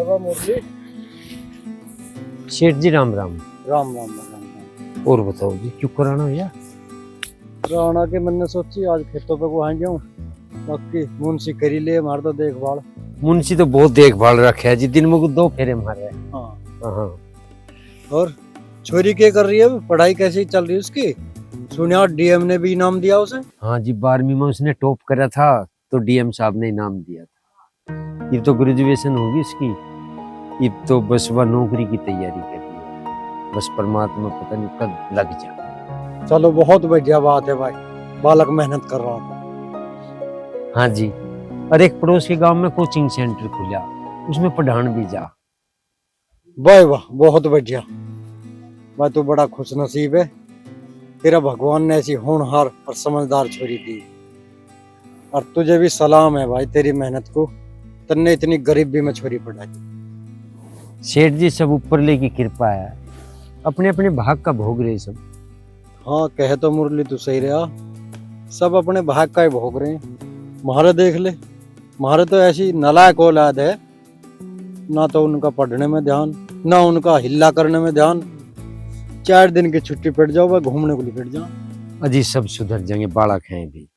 बाबा मुरली। सेठ जी राम राम। राम राम राम। और बताओ जी क्यों कराना भैया? राणा के मैंने सोची आज खेतों पे को आ जाऊं, बाकी मुंशी करी ले हमारे तो देखभाल। मुंशी तो बहुत देखभाल रखे है जी, दिन में 2 फेरे मारे हैं। हाँ हाँ। और छोरी क्या कर रही है? पढ़ाई कैसी चल रही है उसकी? सुना डीएम ने भी इनाम दिया उसे। हाँ जी, 12वीं में उसने टॉप करा था तो डीएम साहब ने इनाम दिया था। ये तो ग्रेजुएशन होगी इसकी, ये तो बस वह नौकरी की तैयारी कर रही है। बस परमात्मा पता नहीं कब लग जाए। चलो बहुत बढ़िया बात है भाई, बालक मेहनत कर रहा था। हाँ जी, और एक पड़ोस के गांव में कोचिंग सेंटर खुला, उसमें पढ़ान भी जा। वाह वाह, बहुत बढ़िया। मैं तो बड़ा खुश नसीब है, तेरा भगवान ने ऐसी होनहार और समझदार छोरी दी। और तुझे भी सलाम है भाई तेरी मेहनत को, तन्ने इतनी गरीबी में छोरी पढ़ाई। सेठ जी सब ऊपर ले की कृपा है, अपने अपने भाग का भोग रहे सब। हाँ कहे तो मुरली तू सही रहा, सब अपने भाग का ही भोग रहे हैं। मारे देख ले, मारे तो ऐसी नालायक औलाद है, ना तो उनका पढ़ने में ध्यान, ना उनका हिल्ला करने में ध्यान। 4 दिन की छुट्टी पड़ जाओ वह घूमने को निकल जाओ। अजी सब सुधर जाएंगे, बालक हैं भी।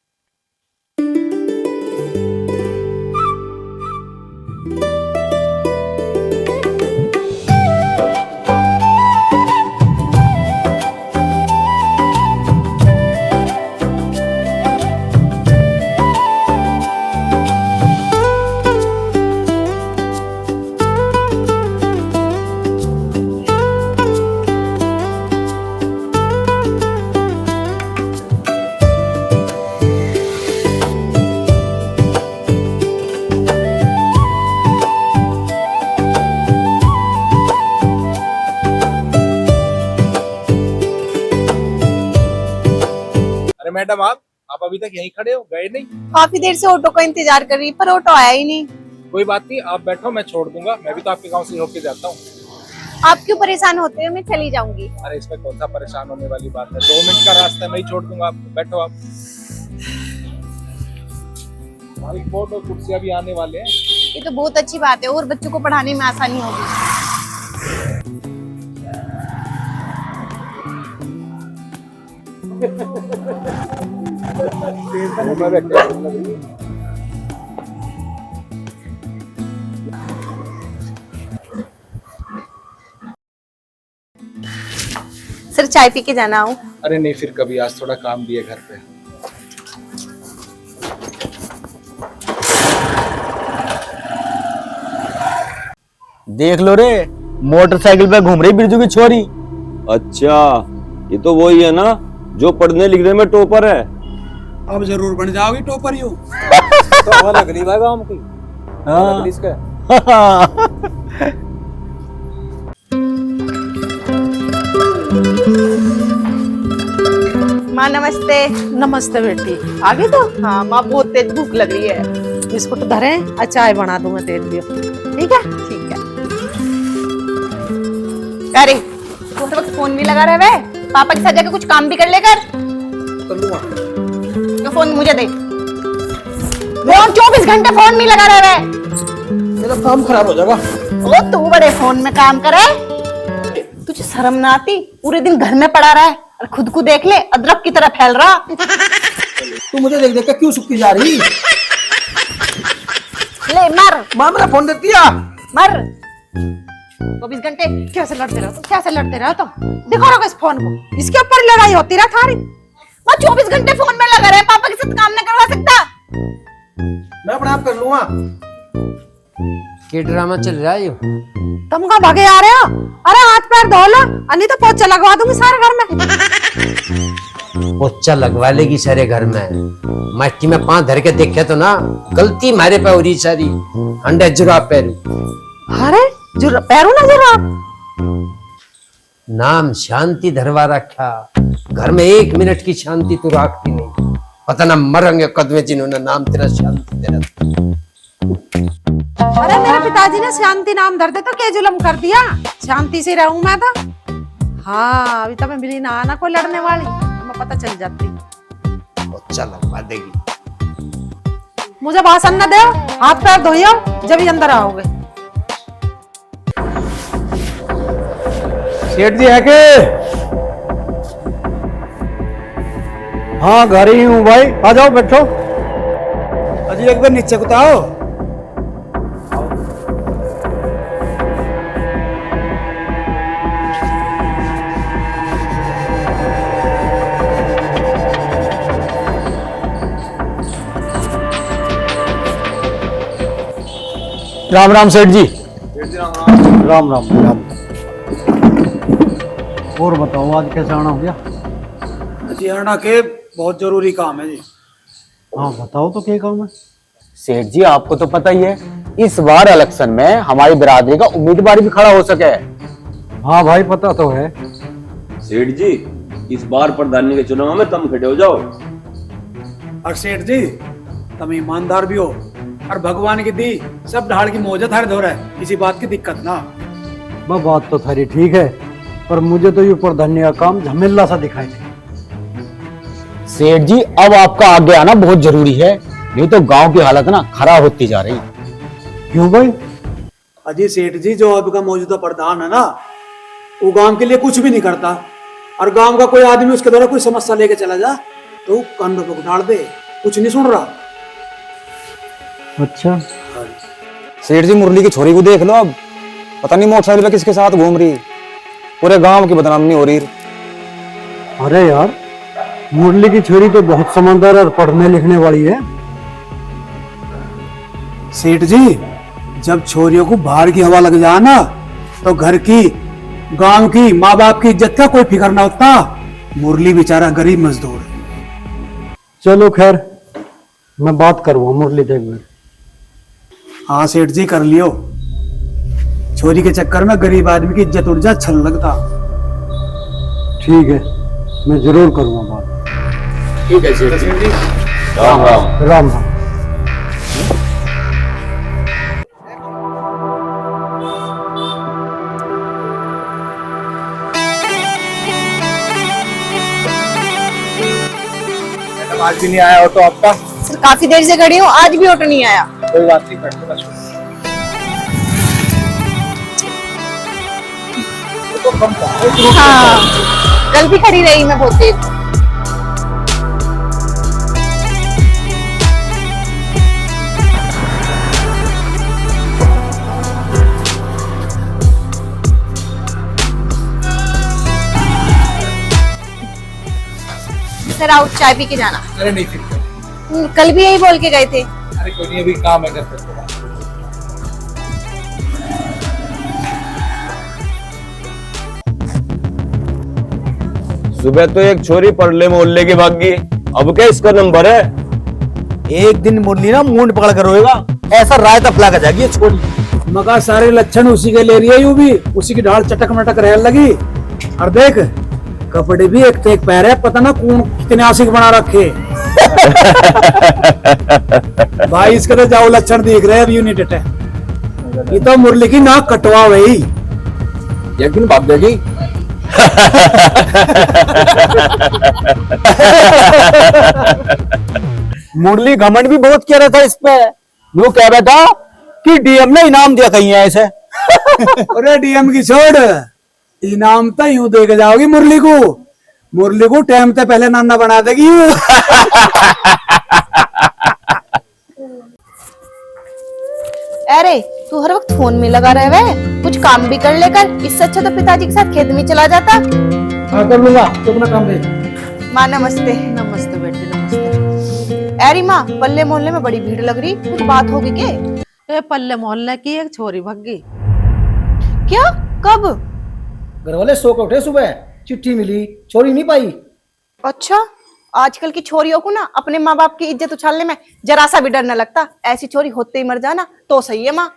मैडम आप अभी तक यहीं खड़े हो, गए नहीं? काफी देर से ऑटो का इंतजार कर रही, पर ऑटो आया ही नहीं। कोई बात नहीं, आप बैठो, मैं छोड़ दूंगा। मैं भी तो आपके गांव से होके जाता हूँ। आप क्यों परेशान होते हो? मैं चली जाऊंगी। अरे इसमें कौन सा परेशान होने वाली बात है, 2 मिनट का रास्ता है, मैं ही छोड़ दूंगा आपको। बैठो आप। हमारी बोर्ड और कुर्सियां भी आने वाले हैं। ये तो बहुत अच्छी बात है, और बच्चों को पढ़ाने में आसानी होगी। सर चाय पी के जाना हो? अरे नहीं, फिर कभी, आज थोड़ा काम भी है घर पे। देख लो रे, मोटरसाइकिल पे घूम रही बिरजू की छोरी। अच्छा, ये तो वही है ना जो पढ़ने लिखने में टॉपर है। अब जरूर बन जाओगी टॉपर यू। तो वो लग रही भाई गांव की। हाँ। इसका माँ नमस्ते। नमस्ते बेटी, आगे तो हाँ माँ, बहुत तेज भूख लग रही है। बिस्कुट धरे और चाय बना दूंगा, तेल दियो। ठीक है ठीक है। अरे तू हर वक्त फोन भी लगा रहे है, पापा के साथ जाकर कुछ काम भी कर लेकर। तो फोन मुझे दे। फोन 24 घंटे फोन में लगा रहे है। मेरा काम खराब हो जाएगा। ओ तू बड़े फोन में काम करे, तुझे शर्म ना आती? पूरे दिन घर में पड़ा रहा है और खुद को देख ले, अदरक की तरह फैल रहा। तू मुझे देख देख के क्यों सुखी जा रही? ले मर। माँ मेरा फोन देती है। मर। 24 घंटे कैसे लड़ते रहो तुम? कैसे लड़ते रहो तुम? दिखा रहा इस फोन को, इसके ऊपर लड़ाई होती रहा थारी। मैं 24 घंटे फोन में लगा रहे, पापा के साथ काम नहीं करवा सकता। मैं अपने आप कर लूंगा। क्या ड्रामा चल रहा है? तुम कहाँ भागे आ रहे हो? अरे हाथ पैर धो लो, अन्नी तो पोछा लगवा दूंगी सारे घर में। पोछा लगवा लेगी सारे घर में? मट्टी में पांव धर के देखे तो ना, गलती मारे पे हो रही सारी। अंडे जुराब पैरू। अरे पैरू ना जुराब। नाम शांति धरवा रखा, घर में 1 मिनट की शांति तू रखती नहीं। पता ना मरेंगे कद में जिन्होंने नाम तेरा शांति दे रखा। अरे मेरे पिताजी ने शांति नाम धर दे तो क्या जुल्म कर दिया? शांति से रहूं मैं तो। हाँ अभी तो मैं मिली ना कोई लड़ने वाली, हमें पता चल जाती। पोछा लगवा देगी। मुझे भाषण न दो, हाथ पैर धोइयो जब ही अंदर आओगे। सेठ जी है के? हाँ घर ही हूँ भाई, आ जाओ बैठो। अजी एक बार नीचे को तो आओ। राम राम सेठ जी। राम राम राम। और बताओ आज कैसे आना हो गया? अजी हरना के बहुत जरूरी काम है जी। हाँ बताओ तो क्या काम है? सेठ जी आपको तो पता ही है, इस बार इलेक्शन में हमारी बिरादरी का उम्मीदवार भी खड़ा हो सके। हाँ भाई पता तो है। सेठ जी इस बार प्रधानी के चुनाव में तुम खड़े हो जाओ। और सेठ जी तुम ईमानदार भी हो और भगवान की दी सब ढाल की मौजत हर दौर है, किसी बात की दिक्कत ना। वह बात तो थारी ठीक है, पर मुझे तो ये प्रधानी का काम झमेला सा दिखाई दे। सेठ जी अब आपका आगे आना बहुत जरूरी है, नहीं तो गांव की हालत ना खराब होती जा रही। क्यों भाई? अजी सेठ जी जो अब का मौजूदा प्रधान है ना, वो गांव के लिए कुछ भी नहीं करता, और गांव का कोई आदमी उसके द्वारा कोई समस्या लेके चला जा तो वो कंधों पे डाल दे, कुछ नहीं सुन रहा। अच्छा सेठ जी मुरली की छोरी को देख लो, अब पता नहीं मोटरसाइकिल पे किसके साथ घूम रही, पूरे गांव की बदनामी हो रही। अरे यार मुरली की छोरी तो बहुत समझदार और पढ़ने लिखने वाली है। सेठ जी जब छोरियों को बाहर की हवा लग जाए ना, तो घर की, गांव की, माँ बाप की इज्जत का कोई फिक्र ना होता। मुरली बेचारा गरीब मजदूर है। चलो खैर मैं बात करूँगा मुरली से एक बार। हाँ सेठ जी कर लियो, छोरी के चक्कर में गरीब आदमी की इज्जत उड़ जा, अच्छा नहीं लगता। ठीक है मैं जरूर करूँगा बात। ठीक है सेठ जी। राम राम। राम राम। आज भी नहीं आया ऑटो आपका? सर काफी देर से खड़ी हूँ, आज भी ऑटो नहीं आया। कोई बात नहीं, बैठो बस। तो कम था। हाँ कल भी खड़ी रही मैं बहुत देर। सर आओ चाय पी के जाना। अरे नहीं फिर कल भी यही बोल के गए थे। अरे कोई नहीं, अभी काम है घर पे थोड़ा। सुबह तो एक छोरी पड़ले मोहल्ले की भागी, अब क्या इसका नंबर है? एक दिन मुरली ना मुंड पकड़ कर रोएगा, ऐसा राय तफला कर जाएगी ये छोरी। मगर सारे लक्षण उसी के ले रही है, यूं भी उसी की ढाल चटक मटक रहने लगी। और देख कपड़े भी एक से एक पैर है, पता ना कौन कितने आशिक बना रखे। भाई इसके तो जाओ लक्षण दिख रहे हैं, अब यूनिट है। ये तो मुरली की नाक कटवा गई, एक दिन भाग जाएगी। मुरली घमंड भी बहुत किया रहा था इस पे, वो कह रहा था कि डीएम ने इनाम दिया कहीं है ऐसे। अरे डीएम की छोड़, इनाम तो यूं दे के जाओगी मुरली को। मुरली को टाइम से पहले नाना बना देगी। अरे तू हर वक्त फोन में लगा रहे हुए, कुछ काम भी कर लेकर। इससे अच्छा तो पिताजी के साथ खेत में चला जाता। हाँ कर लूंगा, तो अपना काम देख। माँ नमस्ते। नमस्ते बेटी नमस्ते। अरे माँ पल्ले मोहल्ले में बड़ी भीड़ लग रही, कुछ बात होगी क्या? ए पल्ले मोहल्ले की एक छोरी भग गई। क्या? कब? घर वाले सो के उठे सुबह, चिट्ठी मिली, छोरी नहीं पाई। अच्छा आजकल की छोरियों को ना अपने माँ बाप की इज्जत उछालने में जरा सा भी डर न लगता। ऐसी छोरी होते ही मर जाना तो सही है माँ।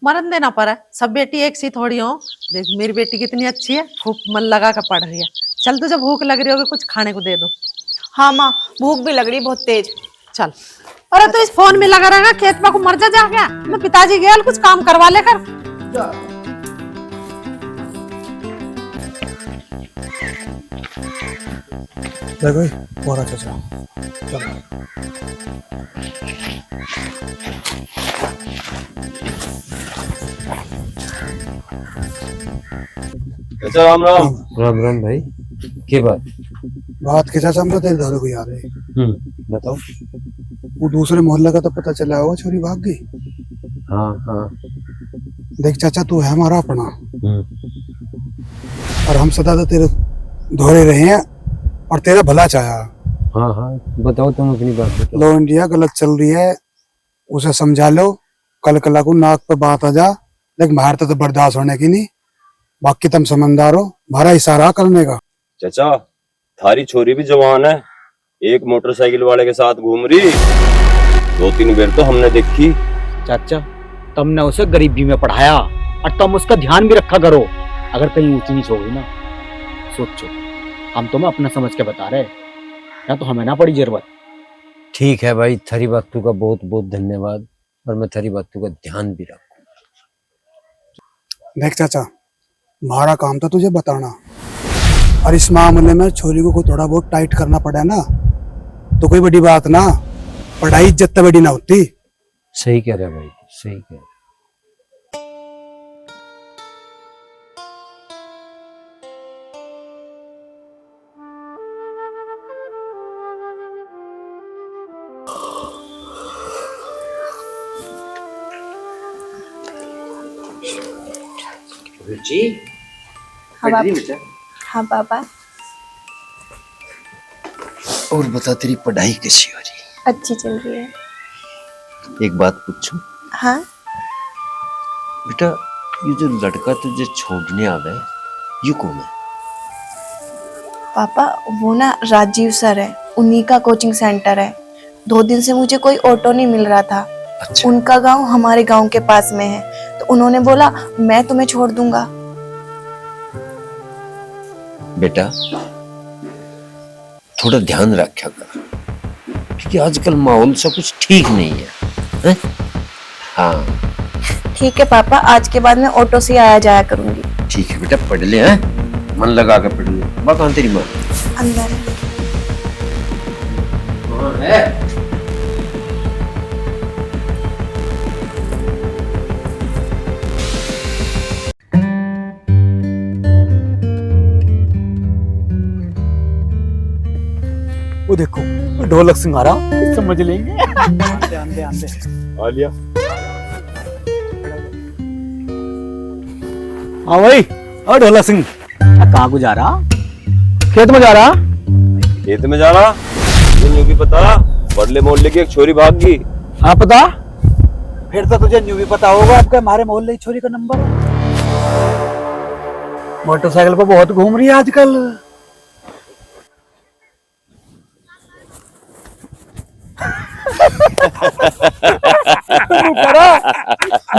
मरन देना पड़ा, सब बेटी एक सी थोड़ी हो। देख मेरी बेटी कितनी अच्छी है, खूब मन लगा कर पढ़ रही है। चल तुझे भूख लग रही होगी, कुछ खाने को दे दो। हाँ माँ भूख भी लग रही बहुत तेज। चल। अरे तो इस फोन में लगा रहेगा, खेत में को मर जा गया। मैं पिताजी गया कुछ काम करवा लेकर। देखो बोरा चाचा, चलो। अच्छा राम राम। राम राम भाई, क्या बात के चाचा हमको तेरे घर को याद है। बताओ। वो दूसरे मोहल्ले का तो पता चला होगा, छोरी भाग गई। हाँ हाँ। देख चाचा, तू है हमारा अपना, हम्म। और हम सदा तो तेरे दोहरे रहे हैं और तेरा भला चाहा। हाँ हाँ, बताओ तुम अपनी बात बताओ। लो इंडिया गलत चल रही है, उसे समझा लो। कल कला को नाक पे बात आ जा, देख मारते तो बर्दाश्त होने की नहीं। बाकी तुम समझदार हो, हमारा इशारा करने का। चाचा थारी छोरी भी जवान है, एक मोटरसाइकिल वाले के साथ घूम रही, 2-3 बेर तो हमने देखी। चाचा तुमने उसे गरीबी में पढ़ाया और तुम उसका ध्यान भी रखा करो। अगर कहीं ऊंची नीच हो गई ना, सोचो, हम तुम्हें अपना समझ के बता रहे, या तो हमें ना पड़ी जरूरत। ठीक है भाई, थारी बातों का बहुत बहुत धन्यवाद, और मैं थारी बातों का ध्यान भी रखूं। देख चाचा, हमारा काम था तुझे बताना, और इस मामले में छोरी को थोड़ा बहुत टाइट करना पड़ा ना, तो कोई बड़ी बात ना। पढ़ाई इज्जत बड़ी ना होती। सही कह रहे भाई, सही कह रहे। रुचि, हाँ पापा। हाँ पापा। और बता, तेरी पढ़ाई कैसी हो रही? अच्छी चल रही है। एक बात पूछूं? हाँ। बेटा, ये जो लड़का तुझे छोड़ने आवे, ये कौन है? पापा वो ना राजीव सर है, उन्हीं का कोचिंग सेंटर है। 2 दिन से मुझे कोई ऑटो नहीं मिल रहा था। अच्छा। उनका गांव हमारे गांव के पास में है, तो उन्होंने बोला मैं तुम्हें छोड़ दूंगा। बेटा थोड़ा ध्यान रखा कर, क्योंकि आजकल माहौल सब कुछ ठीक नहीं है? हाँ ठीक है पापा, आज के बाद मैं ऑटो से आया जाया करूंगी। ठीक है बेटा, पढ़ ले, हैं? मन लगा कर पढ़ ले। माँ कहाँ तेरी माँ? अंदर है। कहाँ है? वो देखो, ढोलक सिंगारा समझ लेंगे। ध्यान दे। आ लिया। हाँ भाई, और ढोलक सिंह कहाँ को जा रहा? खेत में जा रहा? खेत में जाना? तुझे यूं भी पता, बड़ले मोहल्ले की एक छोरी भाग गई। हाँ पता। फिर तो तुझे न्यू भी पता होगा, आपका हमारे मोहल्ले की छोरी का नंबर। मोटरसाइकिल पे बहुत घूम रही है आजकल।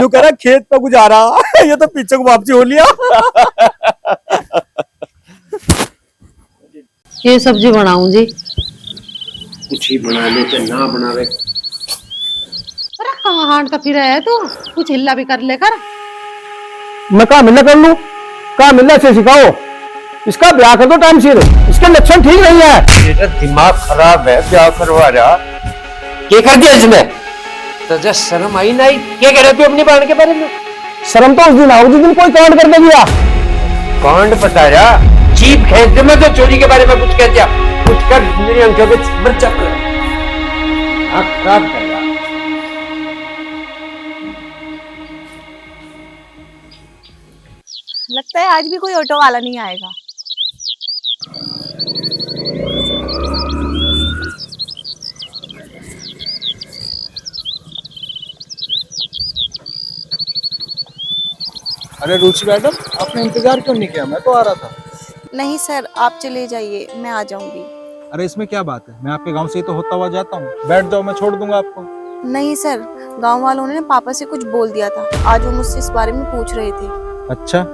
करा खेत पे गुजारा। ये तो पीछे को वापसी हो लिया। ये सब्जी बनाऊं जी? कुछ ही बना लेते, ना बनावे। अरे कहाँ हांडता फिर है तू? कुछ हिल्ला भी कर लेकर। मैं कहा मिलना कर लूं, कहा मिलना से सिखाओ। इसका ब्याह कर दो टाइम सिर, इसके लक्षण ठीक नहीं है। तेरा दिमाग खराब है, ब्याह करवा रहा। क्या कर दिया इसमें? तुझे शर्म आई नहीं? क्या कह रहे तू अपनी बहन के बारे में? शर्म तो उस दिन आओ जिस दिन कोई कांड कर दिया। कांड बता रहा? जीप खेत में तो चोरी के बारे में कुछ कह दिया, कुछ कर मेरी आंखों पे मर्चा कर खराब कर रहा। लगता है आज भी कोई ऑटो वाला नहीं आएगा। अरे रुचि मैडम, आपने इंतजार क्यों नहीं किया? मैं तो आ रहा था। नहीं सर, आप चले जाइए, मैं आ जाऊंगी। अरे इसमें क्या बात है, मैं आपके गांव से ही तो होता हुआ जाता हूँ। बैठ जाओ, मैं छोड़ दूंगा आपको। नहीं सर, गांव वालों ने पापा से कुछ बोल दिया था, आज वो मुझसे इस बारे में पूछ रहे थे। अच्छा,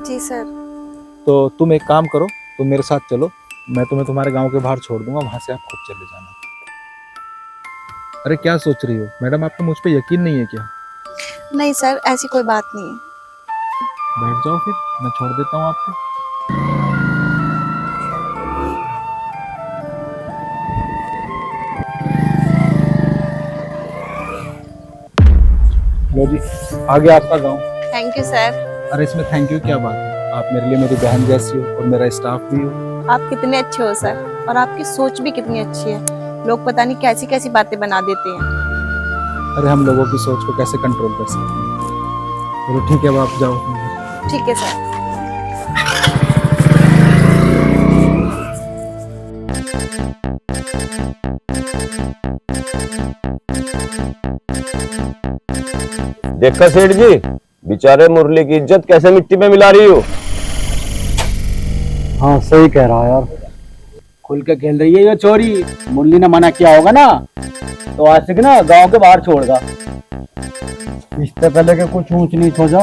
जी सर। तो तुम एक काम करो, तुम मेरे साथ चलो, मैं तुम्हें तुम्हारे गांव के बाहर छोड़ दूंगा, वहां से आप खुद चले जाना। अरे क्या सोच रही हो मैडम, आपको मुझ पे यकीन नहीं है क्या? नहीं सर, ऐसी कोई बात नहीं है। बैठ जाओ फिर, मैं छोड़ देता हूँ आपको। लो जी, आ गया आपका गांव। Thank you sir. अरे इसमें थैंक यू क्या बात है, आप मेरे लिए मेरी बहन जैसी हो और मेरा स्टाफ भी हो। आप कितने अच्छे हो सर, और आपकी सोच भी कितनी अच्छी है। लोग पता नहीं कैसी कैसी बातें बना देते हैं। अरे हम लोगों की सोच को कैसे कंट्रोल कर सकते हैं। चलो ठीक है, अब आप जाओ। ठीक है सर। देखा सेठ जी, बेचारे मुरली की इज्जत कैसे मिट्टी में मिला रही हो। हाँ सही कह रहा है यार। खुल के खेल रही है ये छोरी। मुरली ने मना किया होगा ना, तो आज से ना गांव के बाहर छोड़गा। इससे पहले कि कुछ ऊंच नीच हो जा,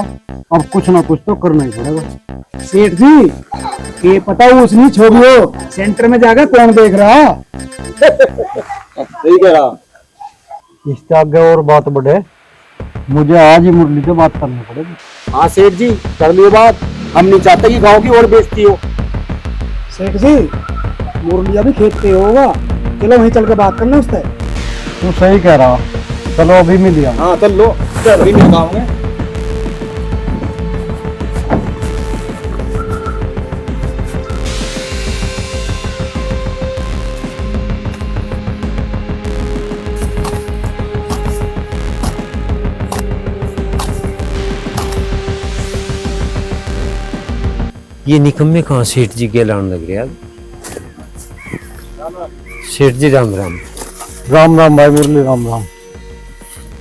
अब कुछ ना कुछ तो करना ही पड़ेगा। सेठ जी, ये पता ऊंच नीच हो गई हो, सेंटर में जाकर कौन देख रहा? सही कह रहा। इससे आगे और बात बढ़े, मुझे आज ही मुरली से बात करनी पड़ेगी। हाँ सेठ जी, कर लियो बात। हम नहीं चाहते कि गांव की और बेइज्जती हो। सेठ जी, मुरली अभी खेत पे होगा, चलो वहीं चल के बात करना उससे। तू सही कह रहा, चलो अभी मिल लिया। हाँ चल लो, अभी मिल पाऊंगे। ये निकम्मे कहाँ सेठ जी के लाने लग रहे यार। सेठ जी राम राम। राम राम भाई मुरली, राम राम।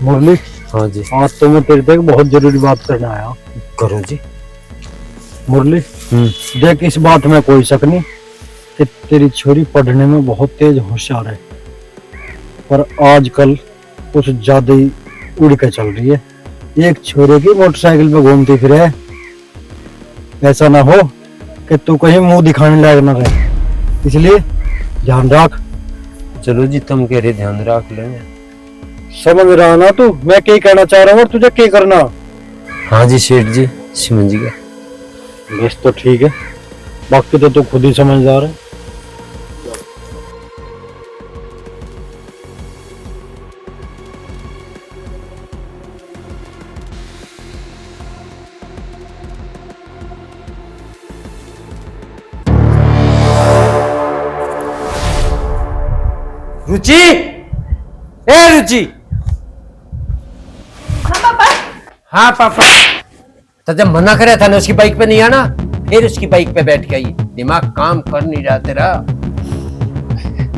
मुरली, हाँ जी। आज तो मैं तेरे से एक बहुत जरूरी बात करने आया। करो जी। मुरली देख, इस बात में कोई शक नहीं कि तेरी छोरी पढ़ने में बहुत तेज होशियार है, पर आजकल कुछ ज्यादा ही उड़ के चल रही है। एक छोरे की मोटरसाइकिल पे घूमती फिरे, ऐसा ना हो कि तू कहीं मुंह दिखाने लायक ना रहे, इसलिए ध्यान रख। चलो जी, तुम कह रहे ध्यान रख लेंगे। समझ रहा ना तू मैं क्या कहना चाह रहा हूँ और तुझे क्या करना? हाँ जी सेठ जी, समझ गया। बस तो ठीक है, बाकी तो तू खुद ही समझदार है। रुचि, ए रुचि। हाँ पापा। हाँ पापा। तो जब मना करे था ना उसकी बाइक पे नहीं आना, फिर उसकी बाइक पे बैठ गई। दिमाग काम कर नहीं रहा तेरा।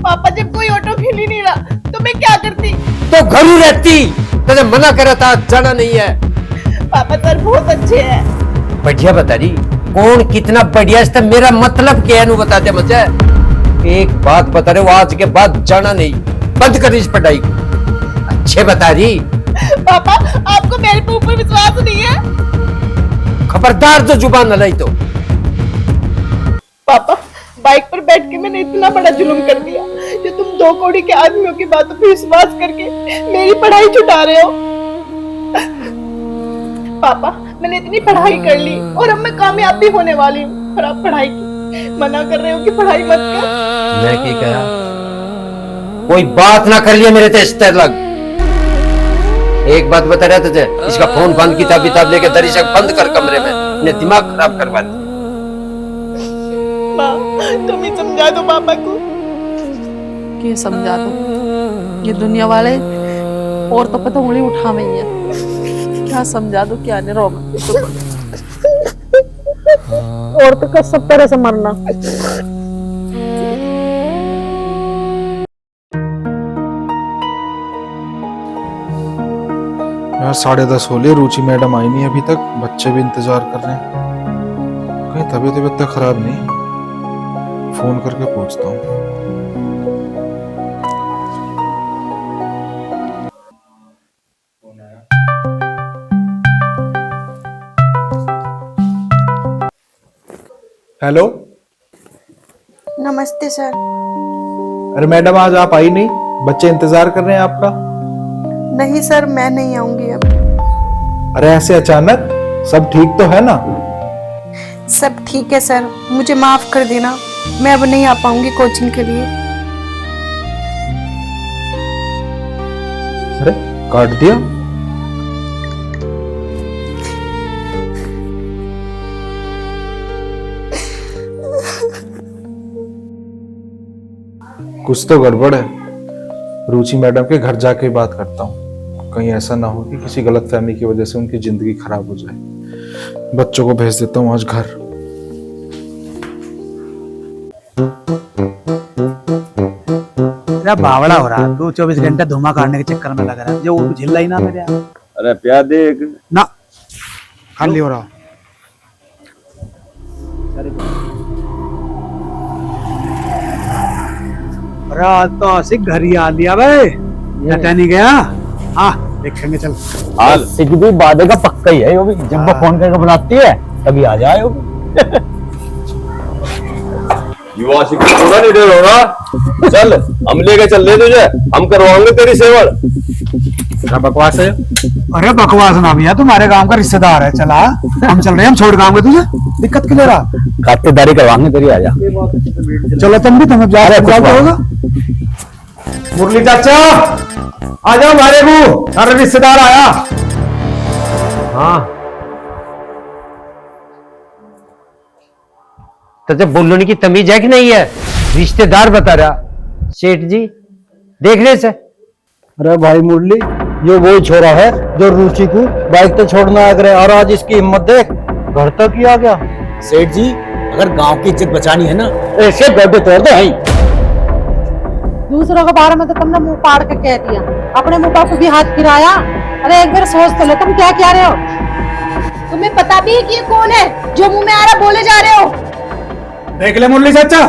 पापा जब कोई ऑटो मिल ही नहीं रहा तो मैं क्या करती? तो घर ही रहती। तो जब मना करा था जाना नहीं है। पापा सर बहुत अच्छे हैं। बढ़िया बता रही कौन कितना बढ़िया, इसका मेरा मतलब क्या है नु बता दे मुझे। एक बात बता रहे हो, आज के बाद जाना नहीं, बंद कर इस पढ़ाई को। अच्छे बता रही। पापा आपको मेरे पे ऊपर विश्वास नहीं है? खबरदार जो जुबान न लाई तो। पापा बाइक पर बैठ के मैंने इतना बड़ा जुल्म कर दिया जो तुम दो कौड़ी के आदमियों की बातों पर विश्वास करके मेरी पढ़ाई छुटा रहे हो। पापा मैंने इतनी पढ़ाई कर ली और अब मैं कामयाब भी होने वाली हूँ, और आप पढ़ाई की मना कर रहे हो कि पढ़ाई मत कर। मैं क्या कहा? कोई बात ना कर लिया मेरे तेज लग। एक बात बता रहा तुझे, इसका फोन बंद, किताब किताब लेके दरी से बंद कर कमरे में, ने दिमाग खराब करवा दिया। माँ तुम ही समझा दो पापा को। ये समझा दो, ये दुनिया वाले और तो पता उंगली उठा में ही है। क्या समझा दो क्या नहीं, रो और तो का सब तरह से मरना। यार 10:30 हो लिए, रुचि मैडम आई नहीं अभी तक, बच्चे भी इंतजार कर रहे हैं। कहीं तबीयत तो खराब नहीं? फोन करके पूछता हूँ। हेलो। नमस्ते सर। अरे मैडम आज आप आई नहीं, बच्चे इंतजार कर रहे हैं आपका। नहीं सर, मैं नहीं आऊंगी अब। अरे ऐसे अचानक, सब ठीक तो है ना? सब ठीक है सर, मुझे माफ कर देना, मैं अब नहीं आ पाऊंगी कोचिंग के लिए। अरे काट दिया? कुछ तो गड़बड़ है। रुचि मैडम के घर जाके बात करता हूँ, कहीं ऐसा ना हो कि किसी गलत फहमी की वजह से उनकी जिंदगी खराब हो जाए। बच्चों को भेज देता हूँ आज घर। तेरा बावड़ा हो रहा, तू 24 घंटे धुआं काटने के चक्कर में लगा रहा है, जो वो झिल्ला ही ना मेरे यहाँ। अरे प्यार देख ना खाली हो रहा। अरे आज तो आशिक घर ही आ लिया भाई, नटा नहीं गया। हाँ देखेंगे, चल। हाल सिख भी वादे का पक्का ही है वो भी, जब वो फोन करके बुलाती है तभी आ जाए वो भी। युवा शिक्षक थोड़ा नहीं डर होगा। चल हम लेके चल रहे तुझे, हम करवाएंगे तेरी सेवा। क्या बकवास है? अरे बकवास ना भैया, तुम्हारे गांव का रिश्तेदार है, चला हम चल रहे हैं, हम छोड़ गांव तुझे दिक्कत क्यों ले रहा? खातिरदारी करवाएंगे तेरी, आ जा। चलो तुम भी, तुम्हें जाते होगा। मुरली चाचा आ जाओ, हमारे को अरे रिश्तेदार आया। हाँ तो जब बोलने की तमीज है कि नहीं है? रिश्तेदार बता रहा सेठ जी, देखने से। अरे भाई मुरली, ये वही छोरा है जो रुचि को बाइक तो छोड़ना आ गया, और आज इसकी हिम्मत देख, घर तक ही आ गया। सेठ जी, अगर गांव की इज्जत बचानी है ना, ऐसे गड्ढे तोड़ दो। भाई दूसरों के बारे में तो तुमने मुंह पाड़ के कह दिया, अपने मुंह पर भी हाथ फिराया। अरे एक बार सोच तो लो, तुम क्या कह रहे हो? तुम्हें पता भी है कि ये कौन है जो मुंह में आ रहा बोले जा रहे हो? देख ले मुरली चाचा,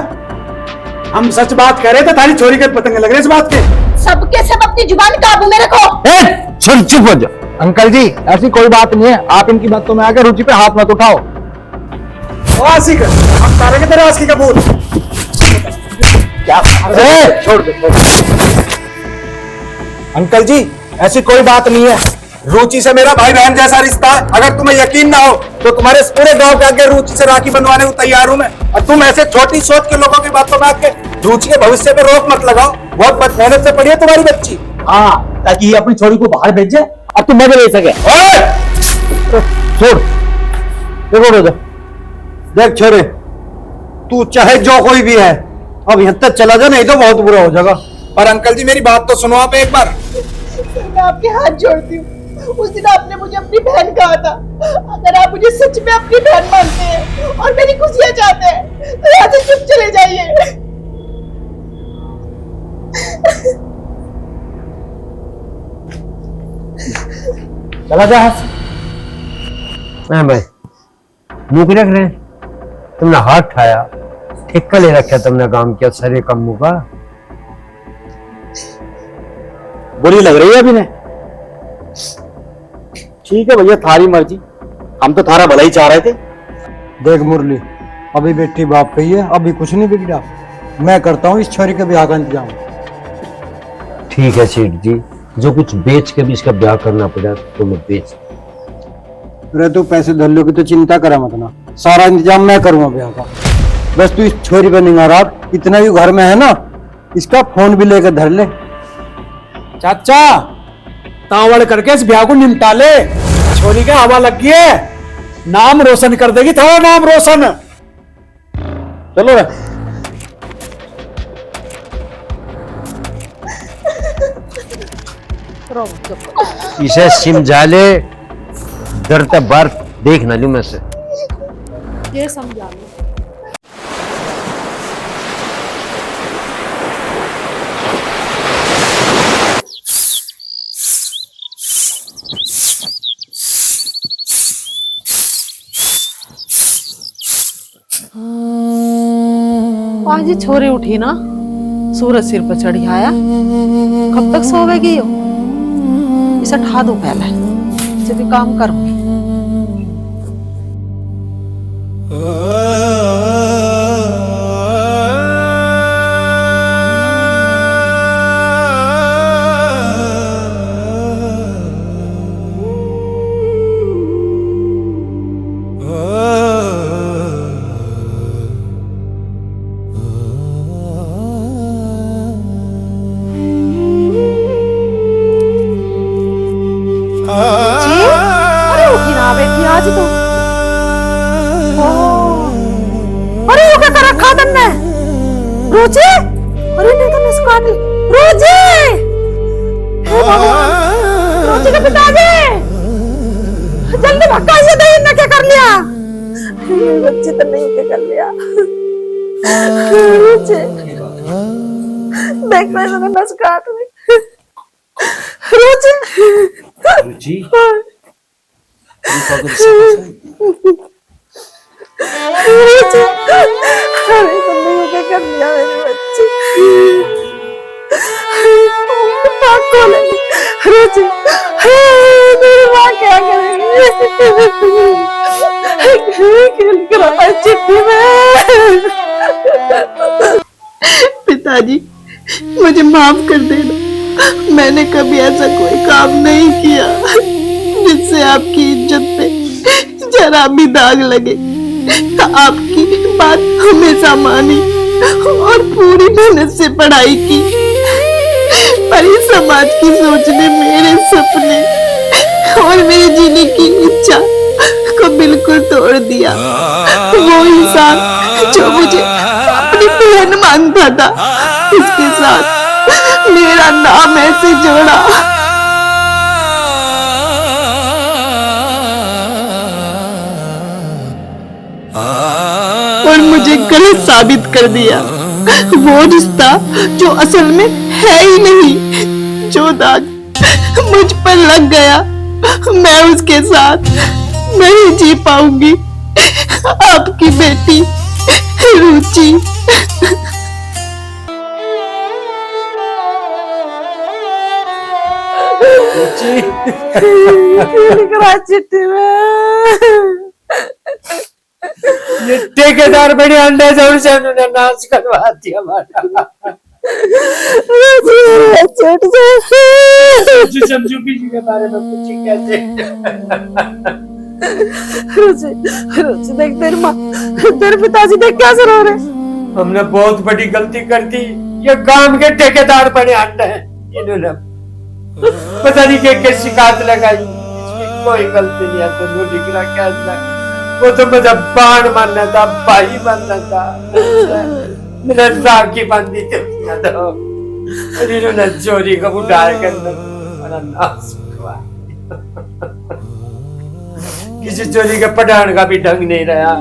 हम सच बात कह रहे थे, थारी छोरी के पतंगे लग रहे इस बात के। सबके सब अपनी जुबान काबू में रखो। छोड़, चुप हो जा। अंकल जी ऐसी कोई बात नहीं है, आप इनकी बातों में आकर रुचि पे हाथ मत उठाओ। ओ आशिक, हम सारे के तेरे आशिक कबूल। क्या? छोड़ दे। अंकल जी ऐसी कोई बात नहीं है, रुचि से मेरा भाई बहन जैसा रिश्ता है। अगर तुम्हें यकीन ना हो तो तुम्हारे पूरे गांव के आगे रुचि से राखी बनवाने को तैयार हूं मैं। और तुम ऐसे छोटी सोच के लोगों की बातों में आके रुचि के भविष्य पे रोक मत लगाओ। बहुत मेहनत से पढ़ी है तुम्हारी बच्ची। हाँ, ताकि ये अपनी छोरी को बाहर भेजे और तुम मजे ले सके। छोड़, देखो रोजा, देख छोरे, तू चाहे जो कोई भी है, अब यहाँ तक चला जा, नहीं तो बहुत बुरा हो जाएगा। पर अंकल जी मेरी बात तो सुनो आप एक बार। मैं आपके हाथ जोड़ती हूँ, उस दिन आपने मुझे अपनी बहन कहा था, अगर आप मुझे सच में अपनी बहन मानते हैं और मेरी खुशियां चाहते हैं तो यहाँ से चुप चले जाइए। चला जा। हाँ भाई, मुंह क्यों रख रहे हैं? तुमने हाथ उठाया, ठेका ले रखा तुमने काम किया सारे कामों का। बुरी लग रही है अभी ने? ठीक है भैया, थारी मर्जी, हम तो थारा भला ही चाह रहे थे। देख मुरली, अभी बेटी बाप पे ही है, अभी कुछ नहीं बिगड़ा। मैं करता हूँ इस छोरी के ब्याह का इंतजाम। ठीक है सेठ जी, जो कुछ बेच के भी इसका ब्याह करना पड़ा तो मैं बेच। अरे तू पैसे धल्लो की तो चिंता करा मत ना, सारा इंतजाम मैं करूंगा ब्याह का। बस तू इस छोरी पे निगाह रख, इतना भी घर में है ना, इसका फोन भी लेकर धर ले। चाचा तावड़ करके इस ब्याह को निपटा ले, छोरी का हवा लग गई है, नाम रोशन कर देगी, था नाम रोशन। चलो रे। इसे समझा ले, डरते बार देख ना लू मैं से। ये समझा लो। आज ये छोरी उठी ना, सूरज सिर पर चढ़ी आया, कब तक सोवेगी यो? इसे ठा दो पहले, इसे भी काम करूंगी। आज तो अरे वो क्या कर रखा तुमने रुचि? अरे नहीं तुमने भगवान रोजी, हे भगवान, रोजी के पिताजी जल्दी धक्का से दे, इन्हें क्या कर लिया? ये बच्चे तो नहीं क्या कर लिया? रोजी देख मैं इसने नस काट ली। रोजी रुचि अरे तुमने ये क्या कर लिया मेरे बच्चे? नाक खोलेंगे रुचि, मेरी माँ क्या करेगी? खेल कर आता है चिट्ठी में। पिताजी मुझे माफ कर देना, मैंने कभी ऐसा कोई काम नहीं किया जिससे आपकी इज्जत पे जरा भी दाग लगे। आपकी बात हमेशा मानी और पूरी मेहनत से पढ़ाई की, पर इस समाज की सोच ने मेरे सपने और मेरे जीने की इच्छा को बिल्कुल तोड़ दिया। वो इंसान जो मुझे अपनी बहन मानता था, इसके साथ मेरा नाम ऐसे जोड़ा और मुझे गलत साबित कर दिया। वो रिश्ता जो असल में है ही नहीं, जो दाग मुझ पर लग गया, मैं उसके साथ नहीं जी पाऊंगी। आपकी बेटी रुचि। चिट्ठी में ये ठेकेदार बड़े अंडे जोर से उन्होंने नाश करवा दिया हमारा। समझू बीजी के बारे में कुछ ही कहते। रुचि देख तेरी माँ, तेरे पिताजी देख कैसे रो रहे। हमने बहुत बड़ी गलती कर दी। ये काम के ठेकेदार बड़े अंडे हैं, इन्होंने पता नहीं क्या शिकायत लगाई। इसकी कोई गलती नहीं है, दोनों निकला क्या था। वो तो मुझे बाण मानना था, भाई मानना था, मेरा राखी बांधी थी तो इन्होंने चोरी को उठा कर मेरा नाश हुआ। किसी चोरी के पठान का भी ढंग नहीं रहा।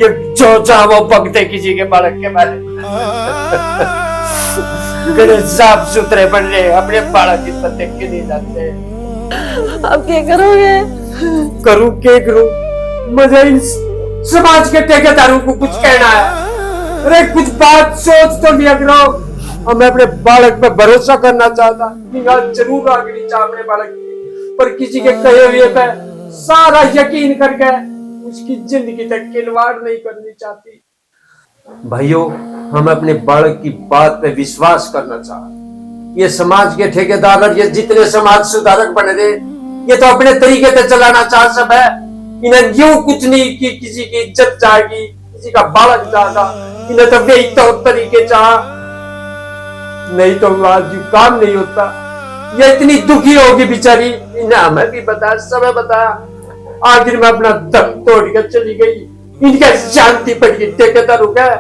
ये जो चाह वो पकते किसी के बालक के बारे में। साफ सुथरे बन रहे, अपने बालक की पत्ते के नहीं जाते। अब क्या करोगे? करूं क्या करूं? मुझे इन समाज के ठेकेदारों को कुछ कहना है। अरे कुछ बात सोच तो लिया करो। और मैं अपने बालक पे भरोसा करना चाहता, निगाह जरूर रखनी चाहिए अपने बालक की, पर किसी के कहे हुए पे सारा यकीन करके उसकी जिंदगी तक खिलवाड़ नहीं करनी चाहती। भाइयों, हम अपने बालक की बात पे विश्वास करना चाहते। ये समाज के ठेकेदार और ये जितने समाज सुधारक बने थे, ये तो अपने तरीके से चलाना चाह सब है। इन्हें यूं कुछ नहीं कि किसी की इज्जत जाएगी, किसी का बालक जाएगा। इन्हें तो वही तो तरीके चाह, नहीं तो आज यू काम नहीं होता। ये इतनी दुखी होगी बेचारी, इन्हें हमें भी बताया, सब बताया। आखिर में अपना दम तोड़ कर चली गई। इनका शांति पड़ गई, ठेकेदार हो गया।